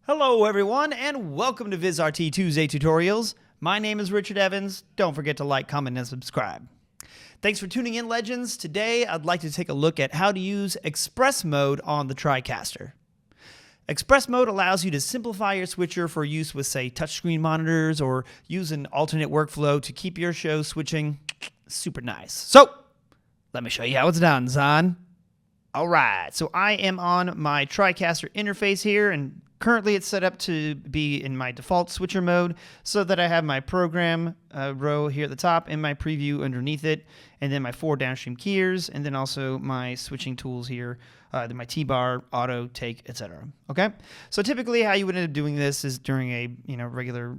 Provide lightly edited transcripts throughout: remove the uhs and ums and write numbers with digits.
Hello everyone and welcome to VizRT Tuesday Tutorials. My name is Richard Evans. Don't forget to like, comment, and subscribe. Thanks for tuning in, Legends. Today I'd like to take a look at how to use Express Mode on the TriCaster. Express Mode allows you to simplify your switcher for use with, say, touchscreen monitors or use an alternate workflow to keep your show switching super nice. So, let me show you how it's done, son. Alright, so I am on my TriCaster interface here, and currently it's set up to be in my default switcher mode so that I have my program row here at the top and my preview underneath it, and then my 4 downstream keyers, and then also my switching tools here, my T-bar, auto, take, etc. Okay, so typically how you would end up doing this is during a regular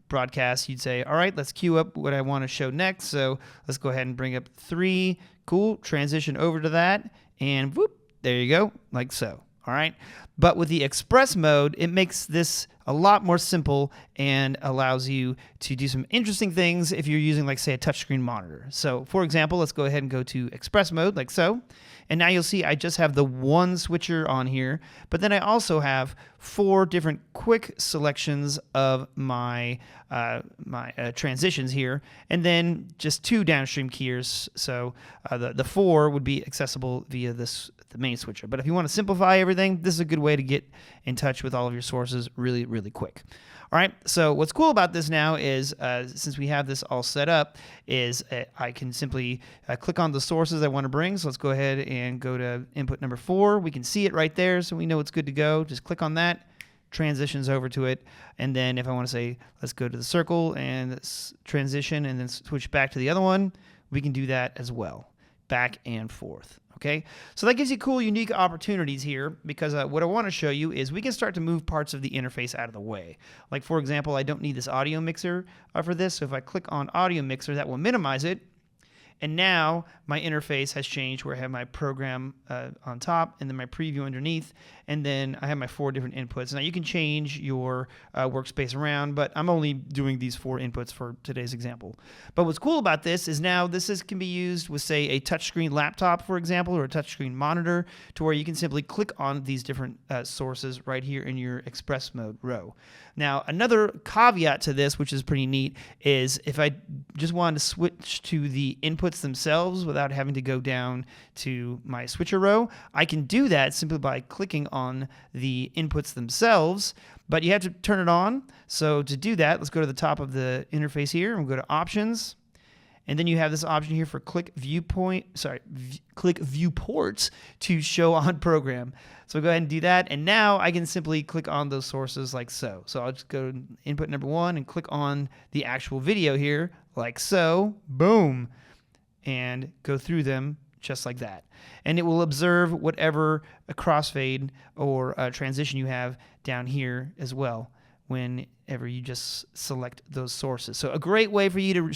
broadcast, you'd say, all right, let's queue up what I want to show next. So let's go ahead and bring up 3. Cool, transition over to that, and whoop, there you go, like so. All right, but with the Express Mode, it makes this a lot more simple and allows you to do some interesting things if you're using, like, say, a touchscreen monitor. So, for example, let's go ahead and go to Express Mode, like so. And now you'll see I just have the one switcher on here, but then I also have 4 different quick selections of my transitions here, and then just 2 downstream keyers. So the 4 would be accessible via the main switcher. But if you want to simplify everything, this is a good way to get in touch with all of your sources really, really quick. All right, so what's cool about this now is since we have this all set up, is I can simply click on the sources I want to bring. So let's go ahead and go to input number 4. We can see it right there, so we know it's good to go. Just click on that, transitions over to it, and then if I want to say, let's go to the circle and transition and then switch back to the other one, we can do that as well, back and forth. Okay, so that gives you cool, unique opportunities here because what I want to show you is we can start to move parts of the interface out of the way. Like, for example, I don't need this audio mixer for this, so if I click on audio mixer, that will minimize it. And now my interface has changed where I have my program on top and then my preview underneath, and then I have my 4 different inputs. Now you can change your workspace around, but I'm only doing these 4 inputs for today's example. But what's cool about this is now this can be used with, say, a touchscreen laptop, for example, or a touchscreen monitor, to where you can simply click on these different sources right here in your Express Mode row. Now, another caveat to this, which is pretty neat, is if I just wanted to switch to the inputs themselves without having to go down to my switcher row, I can do that simply by clicking on the inputs themselves, but you have to turn it on. So to do that, let's go to the top of the interface here and we'll go to Options. And then you have this option here for click viewports to show on program. So go ahead and do that. And now I can simply click on those sources like so. So I'll just go to input number 1 and click on the actual video here like so. Boom. And go through them just like that. And it will observe whatever a crossfade or a transition you have down here as well whenever you just select those sources. So a great way for you to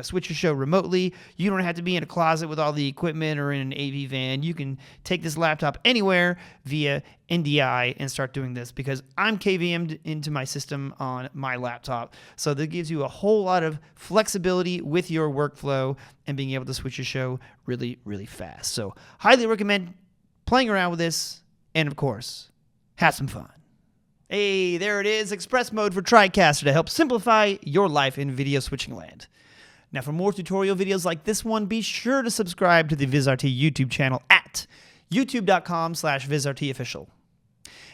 switch your show remotely. You don't have to be in a closet with all the equipment or in an AV van. You can take this laptop anywhere via NDI and start doing this because I'm KVM'd into my system on my laptop. So that gives you a whole lot of flexibility with your workflow and being able to switch your show really, really fast. So highly recommend playing around with this and, of course, have some fun. Hey, there it is, Express Mode for TriCaster to help simplify your life in video switching land. Now, for more tutorial videos like this one, be sure to subscribe to the VizRT YouTube channel at youtube.com/VizRTofficial.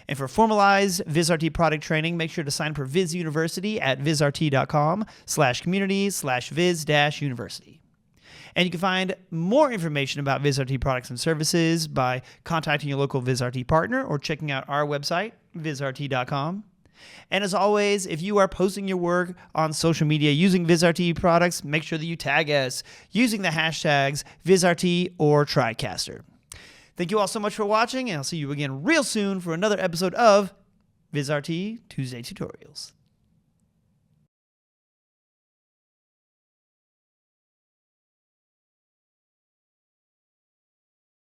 And for formalized VizRT product training, make sure to sign up for Viz University at vizrt.com/community/viz-university. And you can find more information about VizRT products and services by contacting your local VizRT partner or checking out our website, vizrt.com. And as always, if you are posting your work on social media using VizRT products, make sure that you tag us using the hashtags VizRT or TriCaster. Thank you all so much for watching, and I'll see you again real soon for another episode of VizRT Tuesday Tutorials.